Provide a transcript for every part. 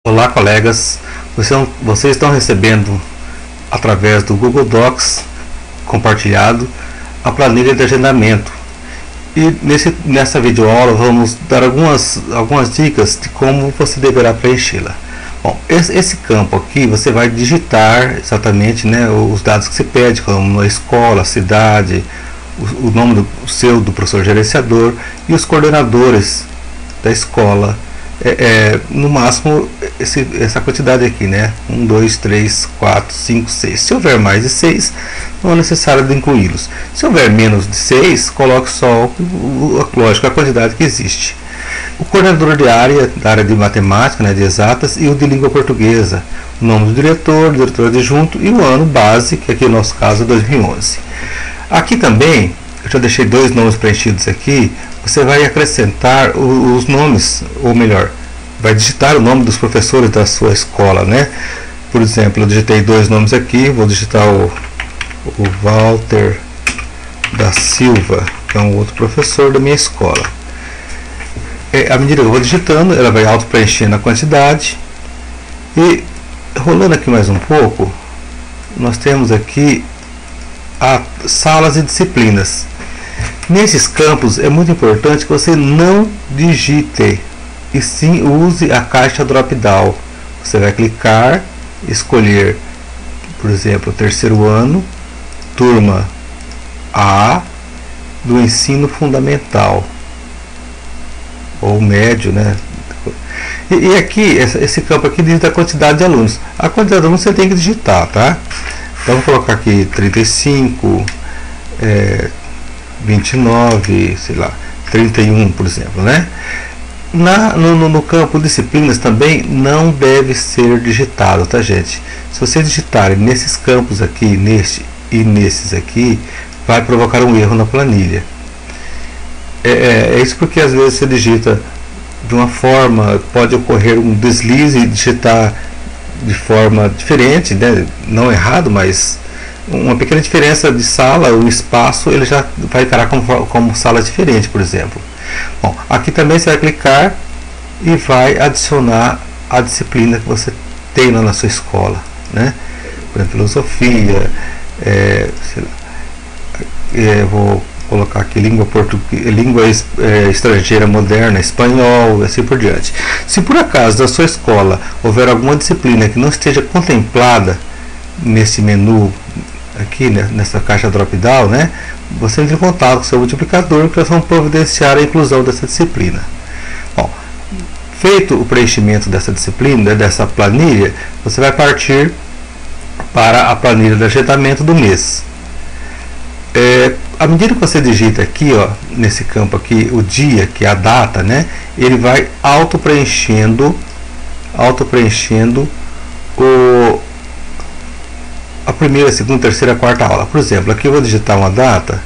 Olá, colegas. Vocês estão recebendo através do Google Docs compartilhado a planilha de agendamento. E nessa videoaula vamos dar algumas dicas de como você deverá preenchê-la. Bom, esse campo aqui você vai digitar exatamente, né, os dados que você pede, como a escola, a cidade, o nome do professor gerenciador e os coordenadores da escola. No máximo essa quantidade aqui, né? 1, 2, 3, 4, 5, 6. Se houver mais de 6, não é necessário de incluí-los. Se houver menos de 6, coloque só a quantidade que existe. O coordenador da área de matemática, né, de exatas, e o de língua portuguesa. O nome do diretor adjunto e o ano base, que aqui no nosso caso é 2011. Aqui também, eu já deixei dois nomes preenchidos aqui. Você vai acrescentar os nomes, ou melhor, vai digitar o nome dos professores da sua escola, né? Por exemplo, eu digitei dois nomes aqui, vou digitar o Walter da Silva, que é um outro professor da minha escola. À medida que eu vou digitando, ela vai auto-preenchendo a quantidade. E rolando aqui mais um pouco, nós temos aqui as salas e disciplinas. Nesses campos é muito importante que você não digite, e sim use a caixa drop-down. Você vai clicar, escolher, por exemplo, terceiro ano, turma A do ensino fundamental ou médio, né? E aqui, esse campo aqui diz a quantidade de alunos. A quantidade de alunos você tem que digitar, tá? Então vou colocar aqui 35, 29, sei lá, 31, por exemplo, né? No campo disciplinas também não deve ser digitado, tá, gente? Se vocês digitarem nesses campos aqui, neste e nesses aqui, vai provocar um erro na planilha. É isso porque às vezes você digita de uma forma, pode ocorrer um deslize e digitar de forma diferente, né? Não errado, mas uma pequena diferença de sala, o espaço ele já vai encarar como sala diferente, por exemplo. Bom, aqui também você vai clicar e vai adicionar a disciplina que você tem lá na sua escola, né? Por exemplo, filosofia, sei lá, vou colocar aqui língua estrangeira moderna, espanhol, assim por diante. Se por acaso na sua escola houver alguma disciplina que não esteja contemplada nesse menu aqui, né, nessa caixa drop-down, né, você entra em contato com o seu multiplicador, que nós vamos providenciar a inclusão dessa disciplina. Bom, feito o preenchimento dessa disciplina, dessa planilha, você vai partir para a planilha de agendamento do mês. À medida que você digita aqui, ó, nesse campo aqui, o dia, que é a data, né, ele vai auto-preenchendo a primeira, segunda, terceira, quarta aula. Por exemplo, aqui eu vou digitar uma data.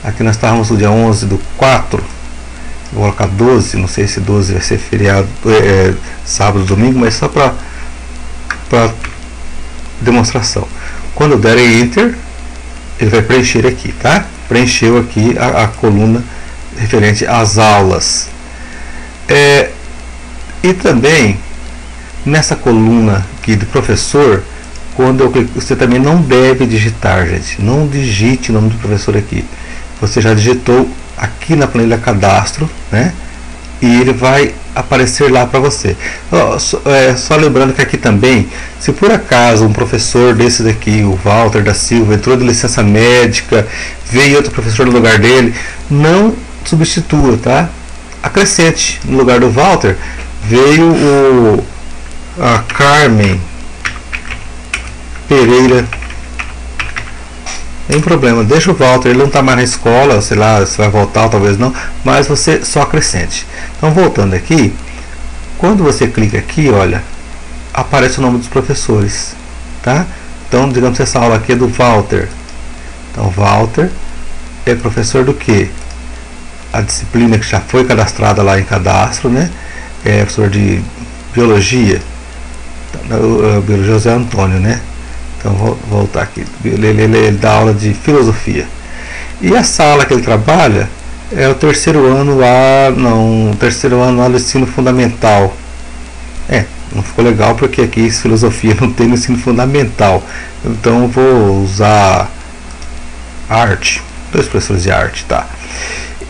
Aqui nós estávamos no dia 11/4. Vou colocar 12. Não sei se 12 vai ser feriado, sábado, domingo, mas só para demonstração. Quando eu der Enter, ele vai preencher aqui, tá? Preencheu aqui a coluna referente às aulas. E também nessa coluna aqui de professor, quando eu clico, você também não deve digitar, gente. Não digite o nome do professor aqui. Você já digitou aqui na planilha cadastro, né? E ele vai aparecer lá para você. Só lembrando que aqui também, se por acaso um professor desse daqui, o Walter da Silva, entrou de licença médica, veio outro professor no lugar dele, não substitua, tá? Acrescente. No lugar do Walter, veio a Carmen Pereira. Tem problema, deixa o Walter, ele não está mais na escola, sei lá, se vai voltar ou talvez não, mas você só acrescente. Então, voltando aqui, quando você clica aqui, olha, aparece o nome dos professores, tá? Então, digamos que essa aula aqui é do Walter. Então, Walter é professor do que? A disciplina que já foi cadastrada lá em cadastro, né? É professor de biologia, biologia José Antônio, né? Então vou voltar aqui. Ele dá aula de filosofia. E a sala que ele trabalha é o terceiro ano lá, não, terceiro ano lá do ensino fundamental. não ficou legal porque aqui filosofia não tem no ensino fundamental. Então eu vou usar arte, 2 professores de arte, tá?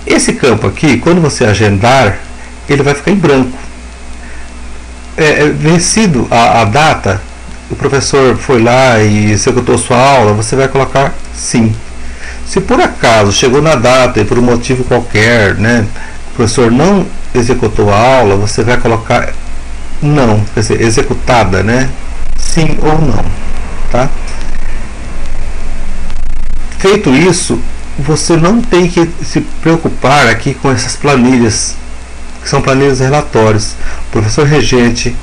Esse campo aqui, quando você agendar, ele vai ficar em branco. Vencido a data, o professor foi lá e executou sua aula, você vai colocar sim. Se por acaso chegou na data e por um motivo qualquer, né, o professor não executou a aula, você vai colocar não, quer dizer, executada, né, sim ou não, tá? Feito isso, você não tem que se preocupar aqui com essas planilhas, que são planilhas relatórios. O professor regente,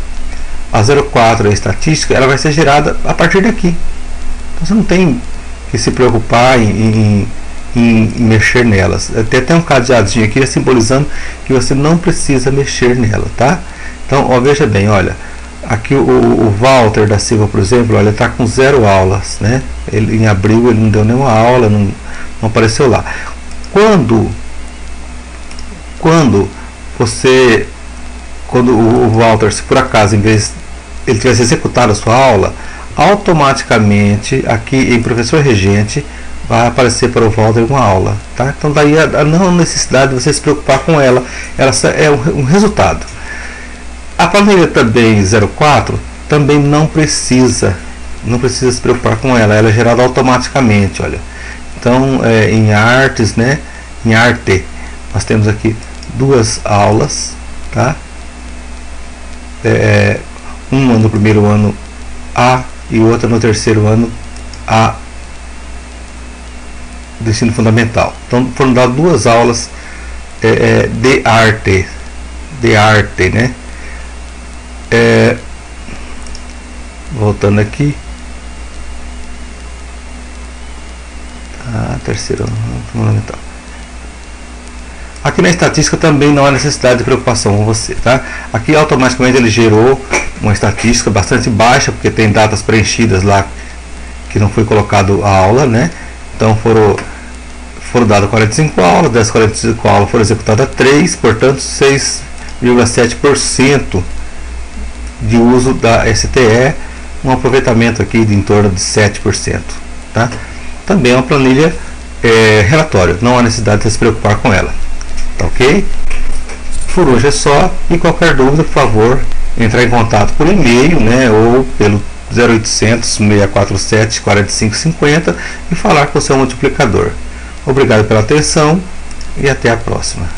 a 04, a estatística, ela vai ser gerada a partir daqui. Então você não tem que se preocupar em mexer nelas. Até um cadeadinho aqui simbolizando que você não precisa mexer nela, tá? Então, ó, veja bem, olha, aqui o Walter da Silva, por exemplo, olha, ele está com 0 aulas, né? Ele, em abril ele não deu nenhuma aula, não apareceu lá. Quando o Walter, se por acaso, em vez ele tivesse executado a sua aula, automaticamente aqui em professor regente vai aparecer para o Walter uma aula, tá? Então daí não há necessidade de você se preocupar com ela, ela é um resultado. A planilha também 04 também não precisa se preocupar com ela é gerada automaticamente, olha. Então em artes, né, em arte nós temos aqui 2 aulas, tá? Uma no primeiro ano A e outra no terceiro ano A do ensino fundamental. Então foram dadas 2 aulas de arte, né? Voltando aqui, terceiro ano fundamental. Aqui na estatística também não há necessidade de preocupação com você, tá? Aqui automaticamente ele gerou uma estatística bastante baixa, porque tem datas preenchidas lá que não foi colocado a aula, né? Então foram dadas 45 aulas, dessas 45 aulas foram executadas 3, portanto 6,7% de uso da STE, um aproveitamento aqui de em torno de 7%, tá? Também é uma planilha relatório, não há necessidade de se preocupar com ela. Tá ok? Por hoje é só, e qualquer dúvida, por favor, entrar em contato por e-mail, né, ou pelo 0800 647 4550 e falar com o seu multiplicador. Obrigado pela atenção e até a próxima.